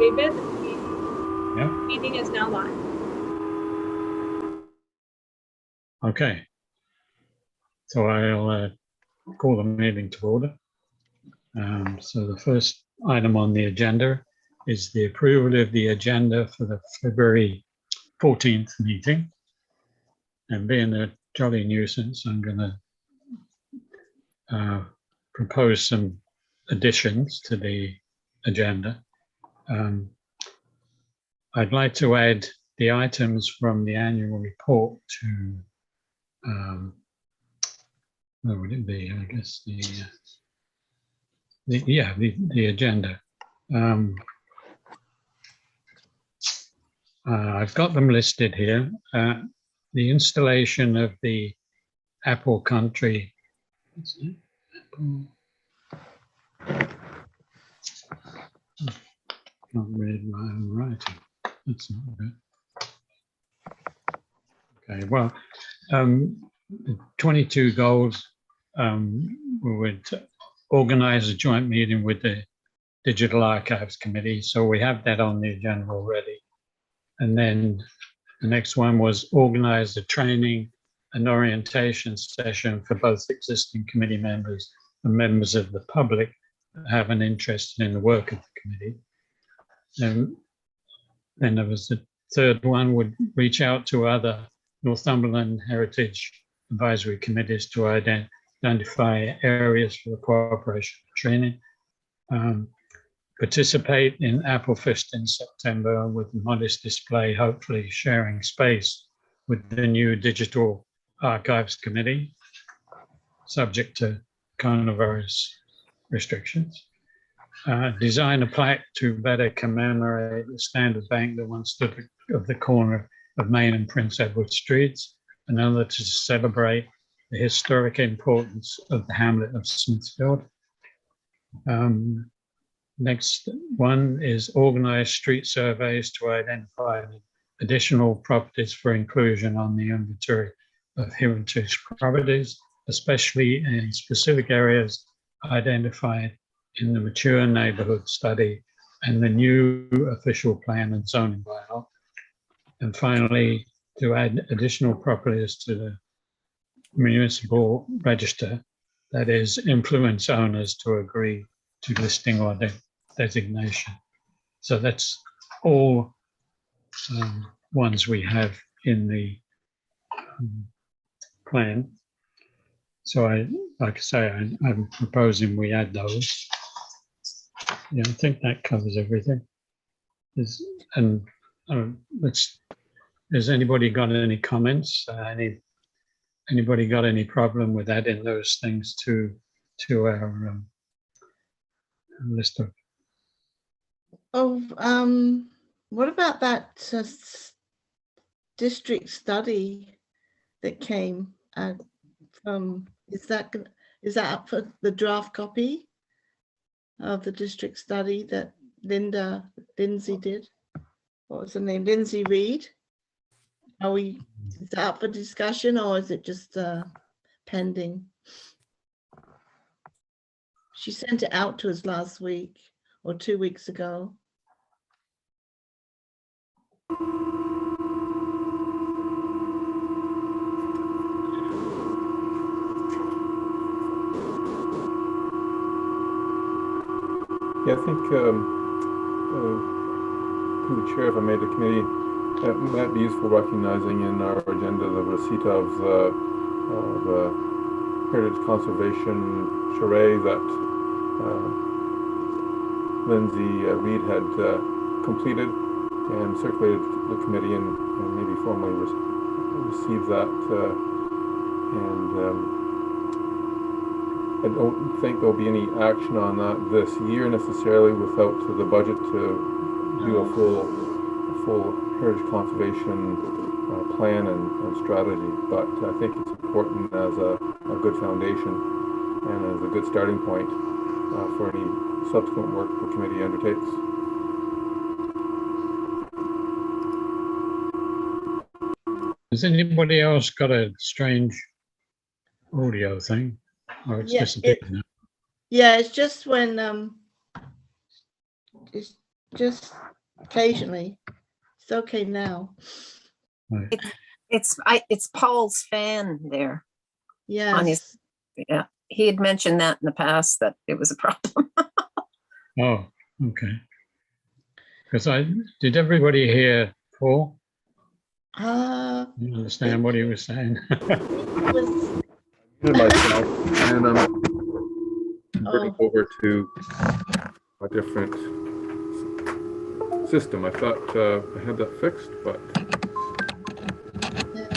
David, Yeah. the meeting is now live. Okay. So I'll call the meeting to order. So the first item on the agenda is the approval of the agenda for the February 14th meeting. And being a jolly nuisance, I'm going to propose some additions to the agenda. I'd like to add the items from the annual report to, where would it be? I guess the agenda. I've got them listed here. The installation of the Apple Country. What's it? Apple. Can't read my own writing. That's not good. Okay, well, 22 goals. We would organize a joint meeting with the Digital Archives Committee. So we have that on the agenda already. And then the next one was organize a training and orientation session for both existing committee members and members of the public that have an interest in the work of the committee. And then there was the third one, would reach out to other Northumberland Heritage Advisory Committees to identify areas for the cooperation training. Participate in Apple Fest in September with a modest display, hopefully sharing space with the new Digital Archives Committee, subject to coronavirus restrictions. Design a plaque to better commemorate the Standard Bank that once stood at the corner of Main and Prince Edward Streets, another to celebrate the historic importance of the hamlet of Smithfield. Next one is organize street surveys to identify additional properties for inclusion on the inventory of heritage properties, especially in specific areas identified in the mature neighborhood study and the new official plan and zoning bylaw. And finally, to add additional properties to the municipal register, that is, influence owners to agree to listing or designation. So that's all ones we have in the plan. So like I say, I'm proposing we add those. Yeah, I think that covers everything. Has anybody got any comments? Anybody got any problem with adding those things to our list of? What about that district study that came from? Is that up for the draft copy of the district study that Lindsay did? What was her name? Lindsay Reed. Is that up for discussion, or is it just pending? She sent it out to us last week or 2 weeks ago. Yeah, I think through the chair, if I made the committee, it might be useful recognizing in our agenda the receipt of the Heritage Conservation charrette that Lindsay Reed had completed and circulated to the committee, and maybe formally receive that. I don't think there'll be any action on that this year necessarily, without the budget to do a full heritage conservation plan and strategy. But I think it's important as a good foundation and as a good starting point for any subsequent work the committee undertakes. Has anybody else got a strange audio thing? Or it's disappeared now? Yeah, it's just when it's just occasionally. It's okay now. Right. It's Paul's fan there. On his- Yes. Yeah, he had mentioned that in the past, that it was a problem. Oh, okay. Because did everybody hear Paul? You understand what he was saying? It was, Muted myself, and I'm converting oh, over to a different system. I thought I had that fixed, but yeah.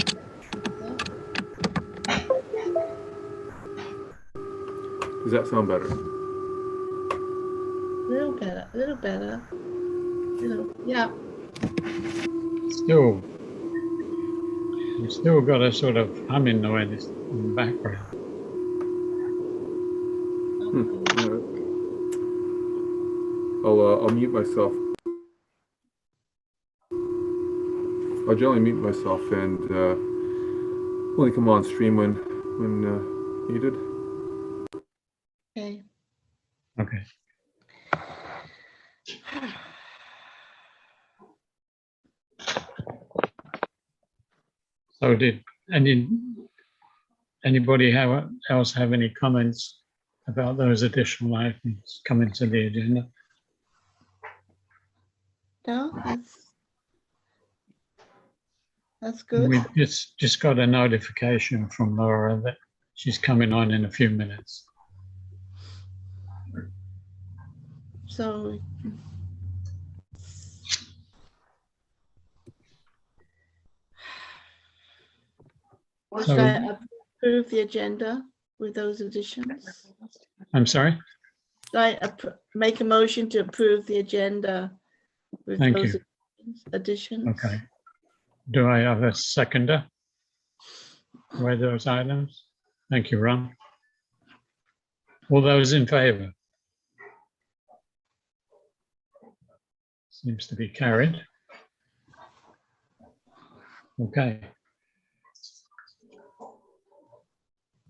does that sound better? Little better, little better. Yeah. You still got a sort of humming noise in the background. I'll mute myself. I'll generally mute myself and only come on stream when needed. Okay. Okay. So did anybody else have any comments about those additional items coming to the agenda? No, that's good. We just got a notification from Laura that she's coming on in a few minutes. So should I approve the agenda with those additions? I'm sorry? Should I make a motion to approve the agenda with Thank those you. additions? Okay. Do I have a seconder for those items? Thank you, Ron. All those in favor? Seems to be carried. Okay.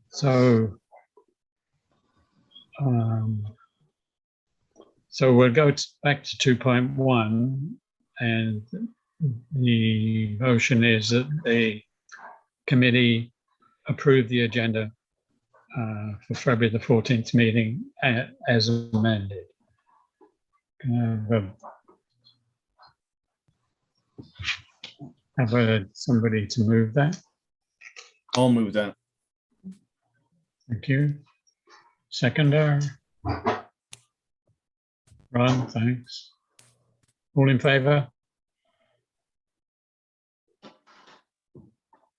So we'll go back to 2.1, and the motion is that the committee approve the agenda for February the 14th meeting as amended. Have somebody to move that? I'll move that. Thank you. Seconder? Ron, thanks. All in favor?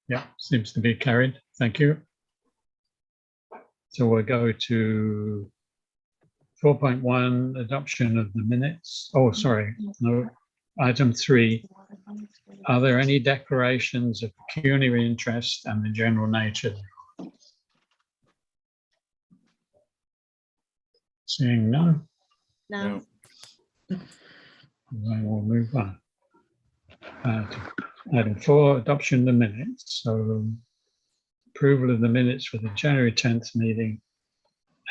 Yeah, seems to be carried. Thank you. So we'll go to 4.1, adoption of the minutes. Oh, sorry, no. Item 3, are there any declarations of pecuniary interest and the general nature? Seeing none, No. I will move on. To item 4, adoption of the minutes. So approval of the minutes for the January 10th meeting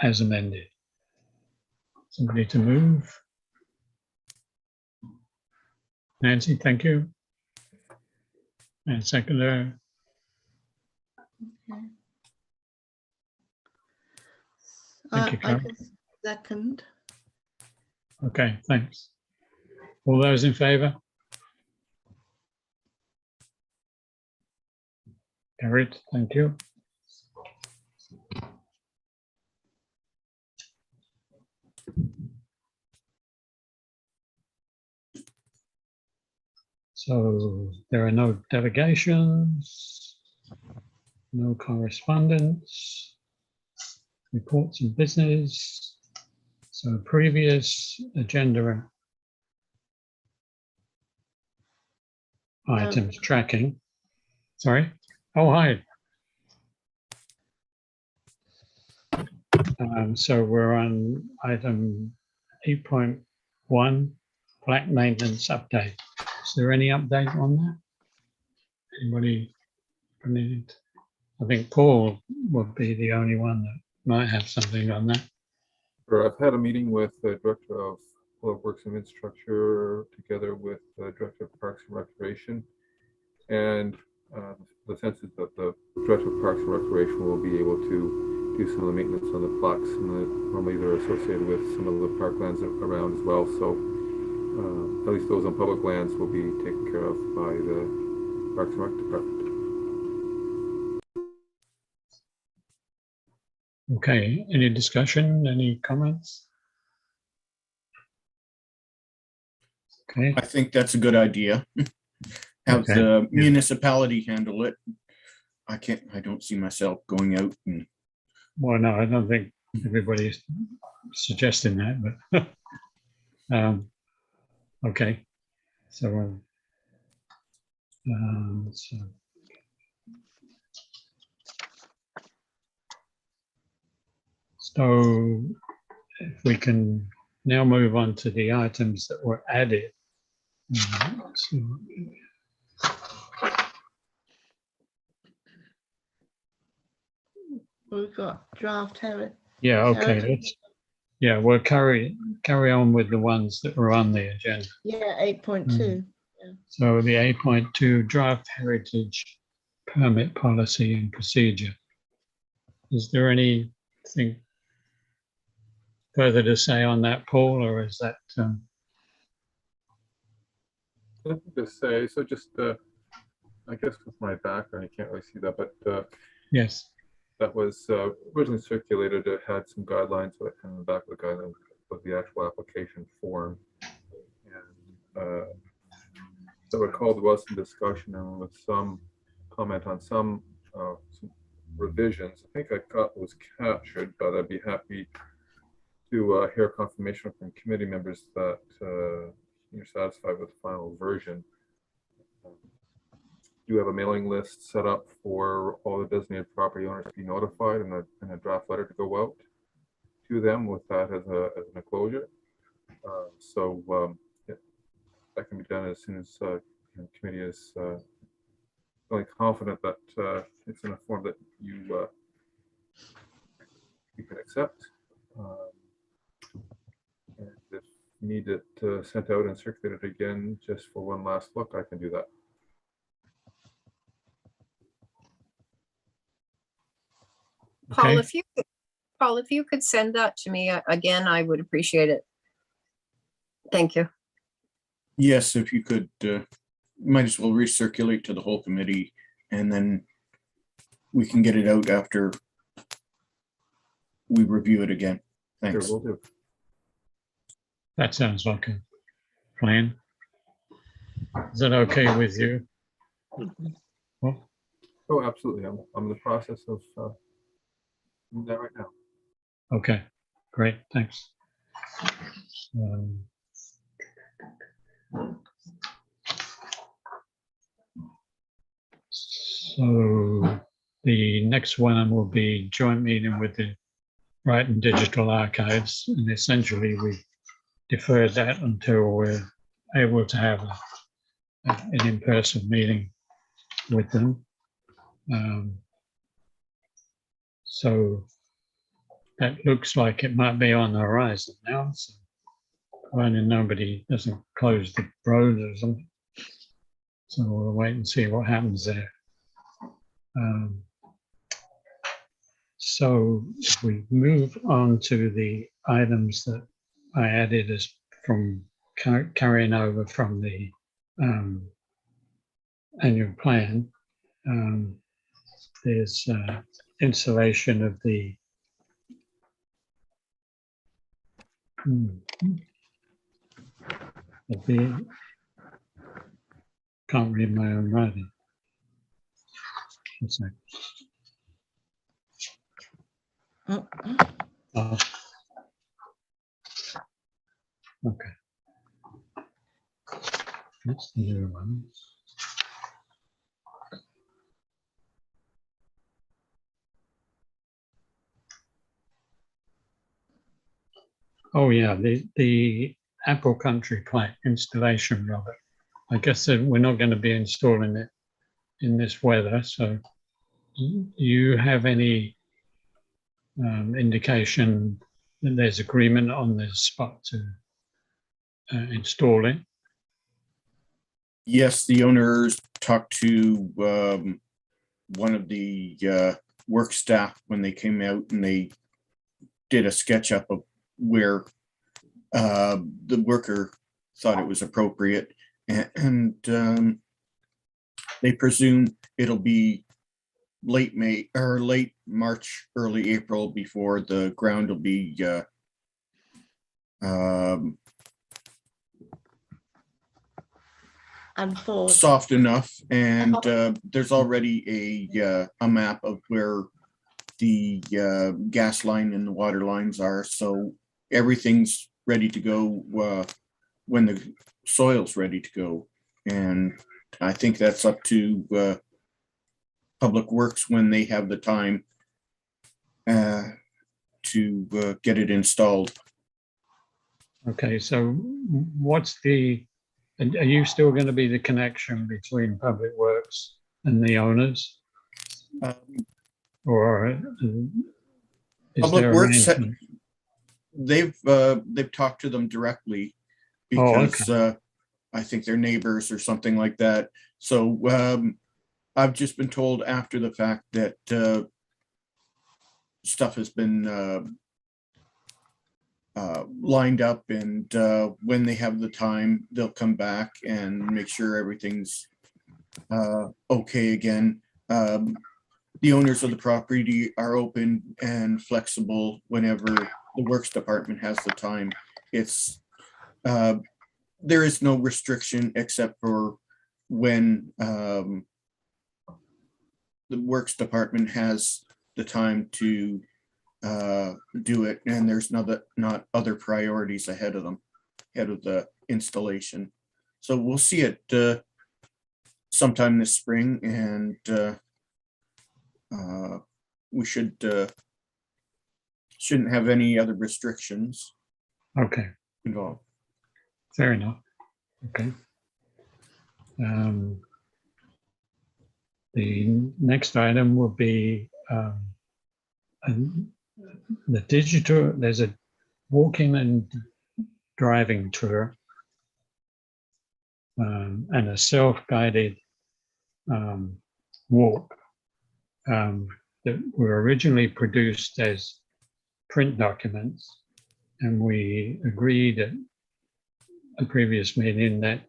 as amended. Somebody to move? Nancy, thank you. And seconder? Okay. Thank you, I Carol. can second. Okay, thanks. All those in favor? Carried, thank you. So there are no delegations, no correspondence, reports and business. So previous agenda items tracking. Sorry. Oh, hi. So we're on item 8.1, Plaque maintenance update. Is there any update on that? Anybody? I think Paul would be the only one that might have something on that. I've had a meeting with the Director of Public Works and Infrastructure together with the Director of Parks and Recreation. And the sense is that the Director of Parks and Recreation will be able to do some of the maintenance on the plaques, and normally they're associated with some of the parklands around as well. So at least those on public lands will be taken care of by the Parks and Rec Department. Okay, any discussion, any comments? Okay, I think that's a good idea. Have Okay. the municipality handle it. I don't see myself going out and well, no, I don't think everybody's suggesting that, but okay. So, so So if we can now move on to the items that were added. We've got draft Harry. Yeah, okay. We'll carry on with the ones that were on the agenda. Yeah, 8.2. So the 8.2 draft heritage permit policy and procedure. Is there anything further to say on that, Paul, or is that? Nothing to say. So just, I guess with my background, you can't really see that, but Yes. that was originally circulated. It had some guidelines, so in the back of the guidelines was the actual application form. And so I recall there was some discussion and with some comment on some revisions. I think I got those captured, but I'd be happy to hear confirmation from committee members that you're satisfied with the final version. Do have a mailing list set up for all the designated property owners to be notified, and a draft letter to go out to them with that as an enclosure. So that can be done as soon as the committee is feeling confident that it's in a form that you can accept. And if needed sent out and circulated again just for one last look, I can do that. Paul, Okay. if you could send that to me again, I would appreciate it. Thank you. yes, if you could, might as well recirculate to the whole committee, and then we can get it out after we review it again. Thanks. Sure, will do. That sounds like a plan. Is that okay with you? Well, Oh, absolutely. I'm in the process of doing that right now. okay, great, thanks. So the next one will be joint meeting with the Brighton Digital Archives, and essentially we deferred that until we're able to have an in-person meeting with them. So that looks like it might be on the horizon now. So provided nobody doesn't close the road or something. So we'll wait and see what happens there. So if we move on to the items that I added as from carrying over from the annual plan, there's installation of the can't read my own writing. What's that? Oh. Okay. That's the new one. Oh yeah, the Apple Country Plaque installation, Robert. I guess that we're not going to be installing it in this weather. So do you have any indication that there's agreement on the spot to install it? Yes, the owners talked to one of the work staff when they came out, and they did a SketchUp of where the worker thought it was appropriate, and they presume it'll be late May or late March, early April before the ground will be Unforced. soft enough, and there's already a map of where the gas line and the water lines are, so everything's ready to go when the soil's ready to go. And I think that's up to Public Works when they have the time to get it installed. Okay, so what's are you still going to be the connection between Public Works and the owners? Or is Public there Works, arrangement? they've talked to them directly because I think they're neighbors or something like that. So I've just been told after the fact that stuff has been lined up, and when they have the time, they'll come back and make sure everything's okay again. The owners of the property are open and flexible whenever the Works Department has the time. It's there is no restriction except for when the Works Department has the time to do it, and there's not other priorities ahead of them, ahead of the installation. So we'll see it sometime this spring, and we shouldn't have any other restrictions Okay, involved. fair enough. Okay. The next item will be the digital. There's a walking and driving tour and a self-guided walk that were originally produced as print documents, and we agreed at a previous meeting that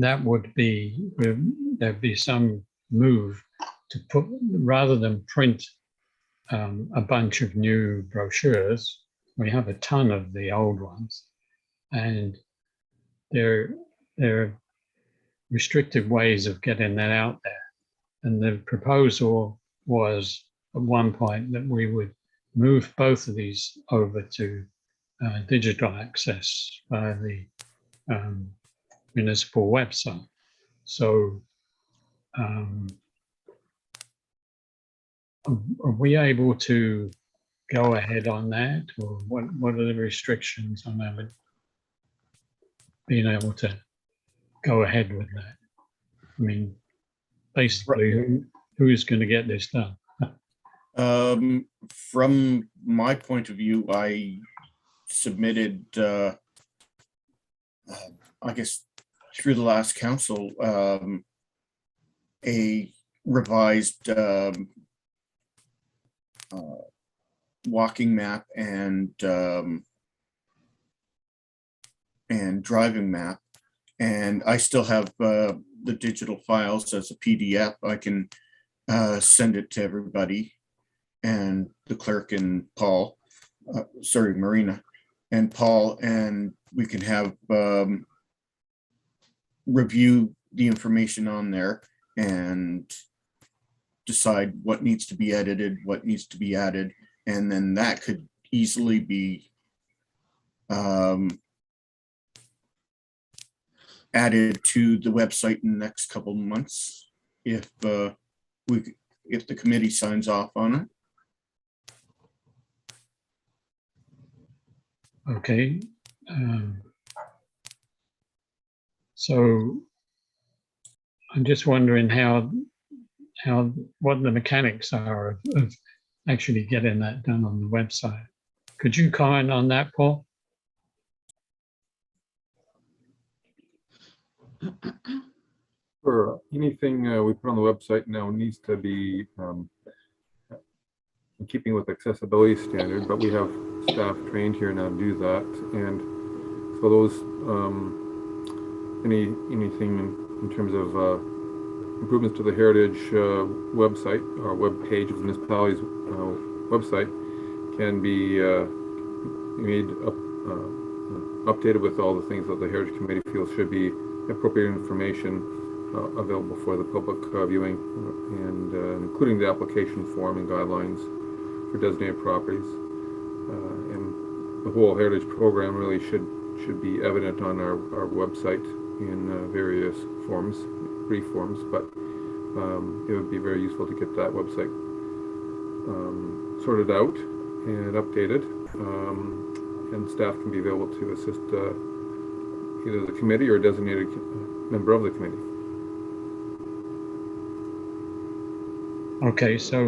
that would be, there'd be some move to put, rather than print a bunch of new brochures, we have a ton of the old ones, and there are restricted ways of getting that out there. And the proposal was at one point that we would move both of these over to digital access via the municipal website. So are we able to go ahead on that, or what are the restrictions on that, being able to go ahead with that? I mean, basically, who's going to get this done? From my point of view, I submitted, I guess, through the last council, a revised walking map and driving map, and I still have the digital files as a PDF. I can send it to everybody, and the clerk and Paul, Marina and Paul, and we can have review the information on there and decide what needs to be edited, what needs to be added, and then that could easily be added to the website in the next couple of months if the committee signs off on it. Okay. So I'm just wondering what the mechanics are of actually getting that done on the website. Could you comment on that, Paul? For anything we put on the website now needs to be in keeping with accessibility standard, but we have staff trained here now to do that. And so those, anything in terms of improvements to the heritage website or web page of the municipality's website can be made updated with all the things that the Heritage Committee feels should be appropriate information available for the public viewing, and including the application form and guidelines for designated properties. And the whole heritage program really should be evident on our website in various forms, brief forms, but it would be very useful to get that website sorted out and updated, and staff can be available to assist either the committee or a designated member of the committee. Okay, so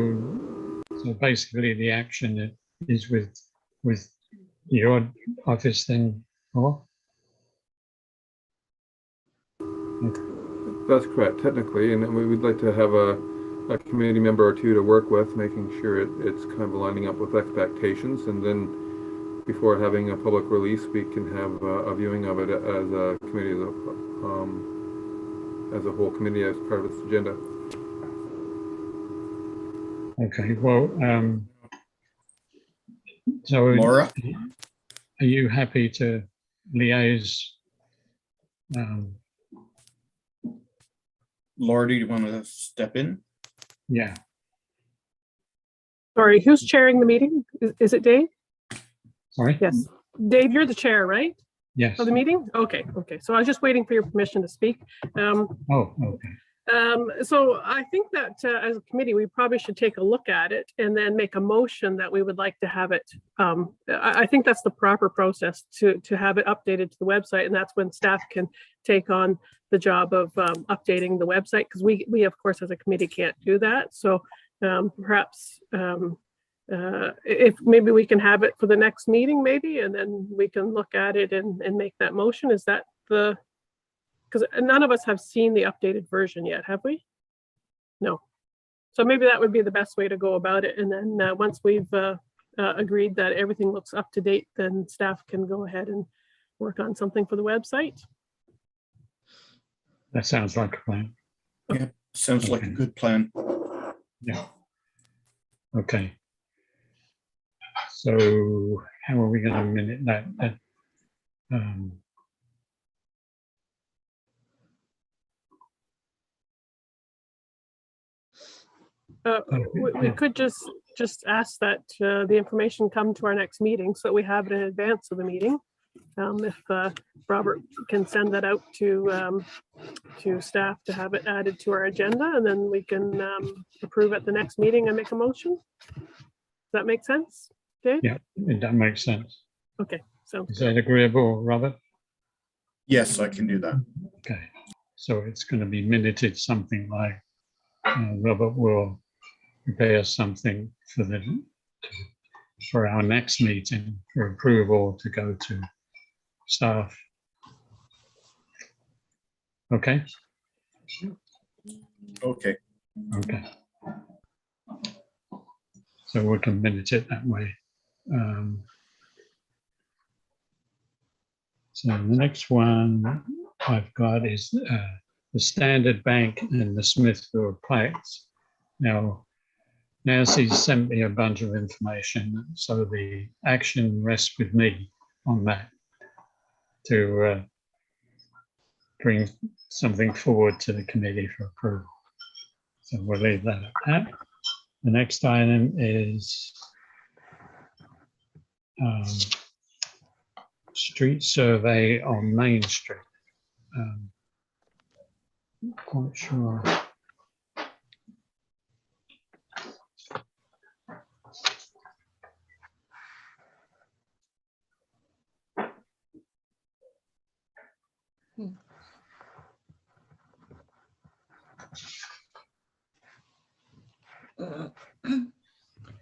basically the action is with your office then, or? Okay. That's correct, technically, and we would like to have a committee member or two to work with, making sure it's kind of lining up with expectations, and then before having a public release, we can have a viewing of it as a committee, as a whole committee, as part of its agenda. Okay, well, so Laura? are you happy to liaise? Laura, do you want to step in? Yeah, Sorry, who's chairing the meeting? Is it Dave? sorry? Yes. Dave, you're the chair, right, Yes. of the meeting? Okay, okay. So I was just waiting for your permission to speak. Oh, okay. So I think that as a committee, we probably should take a look at it and then make a motion that we would like to have it. I think that's the proper process to have it updated to the website, and that's when staff can take on the job of updating the website, because we of course as a committee can't do that. So perhaps if maybe we can have it for the next meeting, maybe, and then we can look at it and make that motion. Is that the? Because none of us have seen the updated version yet, have we? No. So maybe that would be the best way to go about it. And then once we've agreed that everything looks up to date, then staff can go ahead and work on something for the website. That sounds like a plan. Yeah, sounds like a Okay. good plan. Yeah. Okay. So how are we going to minute that? We could just ask that the information come to our next meeting so that we have it in advance of the meeting. If Robert can send that out to staff to have it added to our agenda, and then we can approve at the next meeting and make a motion. Does that make sense, Dave? Yeah, that makes sense. Okay, so Is that agreeable, Robert? Yes, I can do that. Okay, so it's going to be minuted something like Robert will prepare something for our next meeting for approval to go to staff. Okay. Okay. Okay. So we can minute it that way. So the next one I've got is the Standard Bank and the Smithfield Plaques. Now, Nancy's sent me a bunch of information, so the action rests with me on that to bring something forward to the committee for approval. So we'll leave that at that. The next item is street survey on Main Street. Quite sure.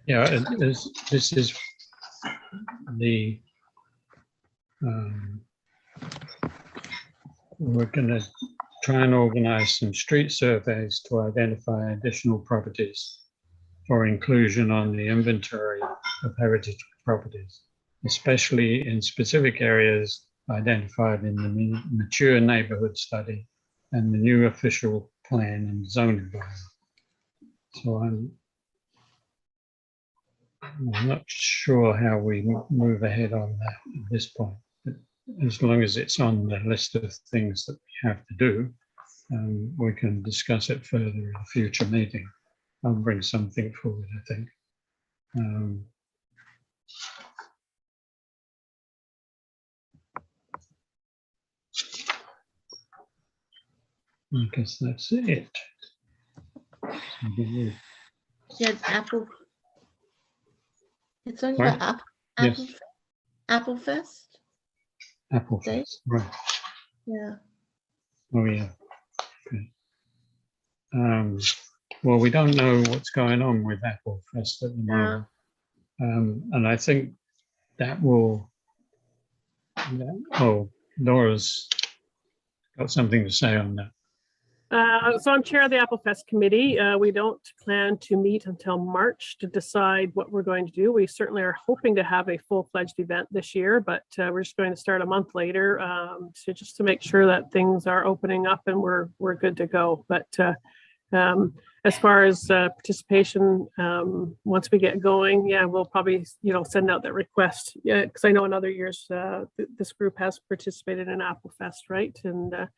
Yeah, this is the we're going to try and organise some street surveys to identify additional properties for inclusion on the inventory of heritage properties, especially in specific areas identified in the mature neighbourhood study and the new official plan and zoning bylaw. So I'm not sure how we move ahead on that at this point. But as long as it's on the list of things that we have to do, we can discuss it further in a future meeting. I'll bring something forward, I think. I guess that's it. Yeah, Apple. It's only Sorry? about Yes. Apple Fest. Apple Okay. Fest, right. Yeah. Oh, yeah. Okay. Well, we don't know what's going on with Apple Fest at the moment. And I think that will, oh, Laura's got something to say on that. So I'm chair of the Apple Fest committee. We don't plan to meet until March to decide what we're going to do. We certainly are hoping to have a full-fledged event this year, but we're just going to start a month later, so just to make sure that things are opening up and we're good to go. But as far as participation, once we get going, yeah, we'll probably send out that request. Yeah, because I know in other years this group has participated in Apple Fest, right? And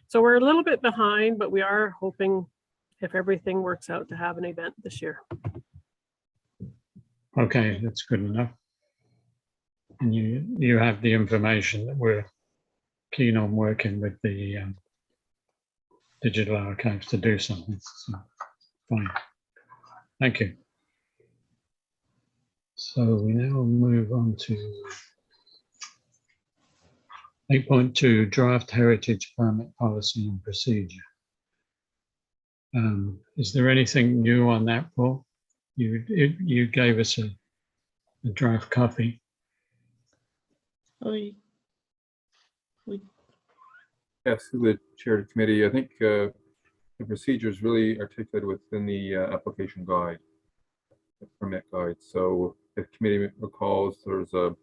so we're a little bit behind, but we are hoping, if everything works out, to have an event this year. Okay, that's good enough. And you have the information that we're keen on working with the digital archives to do something. So, fine. Thank you. So we now move on to 8.2 Draft Heritage Permit Policy and Procedure. Is there anything new on that, Paul? You gave us a draft copy. Yes, through the chair of the committee, I think the procedure is really articulated within the application guide, the permit guide. So if committee recalls, there's a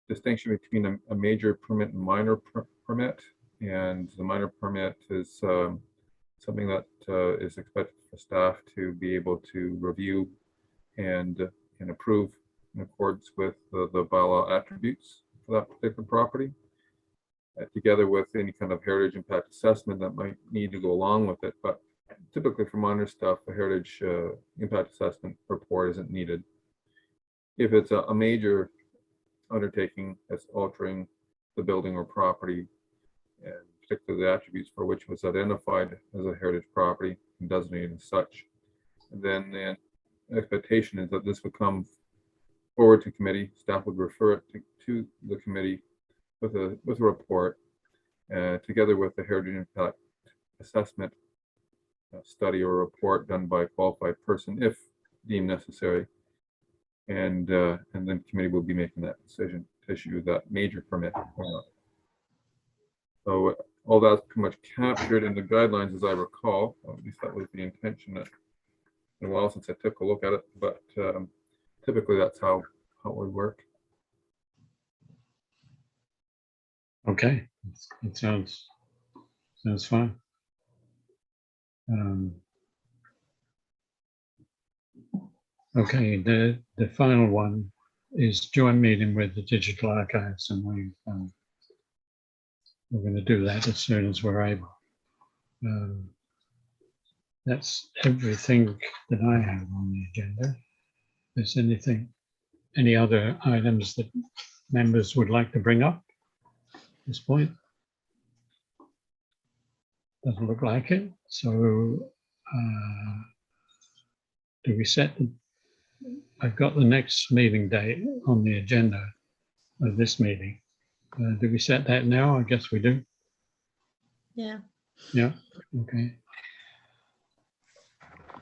distinction between a major permit and minor permit, and the minor permit is something that is expected for staff to be able to review and approve in accordance with the bylaw attributes for that particular property, together with any kind of heritage impact assessment that might need to go along with it. But typically for minor stuff, a heritage impact assessment report isn't needed. If it's a major undertaking that's altering the building or property, and particularly the attributes for which was identified as a heritage property and designated as such, then the expectation is that this would come forward to committee. Staff would refer it to the committee with a report, together with the heritage impact assessment study or report done by a qualified person if deemed necessary, and then committee will be making that decision to issue that major permit or not. So all that's pretty much captured in the guidelines, as I recall. At least that was the intention. It's been a while since I took a look at it, but typically that's how it would work. Okay, it sounds fine. Okay, the final one is joint meeting with the digital archives, and we're going to do that as soon as we're able. That's everything that I have on the agenda. Is any other items that members would like to bring up at this point? Doesn't look like it. So do we set I've got the next meeting date on the agenda of this meeting. Do we set that now? I guess we do. Yeah. Yeah. Okay.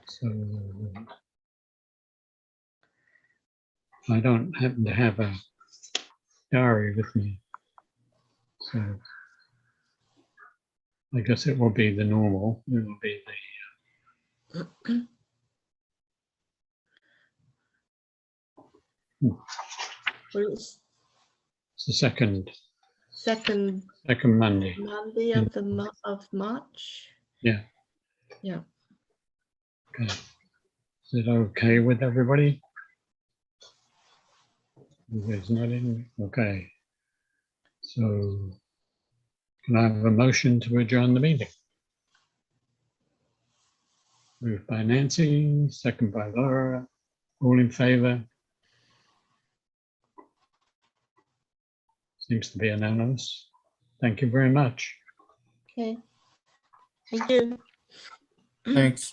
So I don't happen to have a diary with me, so I guess it will be the normal. It will be Well, it's the second second Monday. Monday of the of March. Yeah. Yeah. Okay. Is it okay with everybody? There's not in. Okay. So can I have a motion to adjourn the meeting? Moved by Nancy, second by Laura. All in favor? Seems to be unanimous. Thank you very much. Okay. Thank you. Thanks.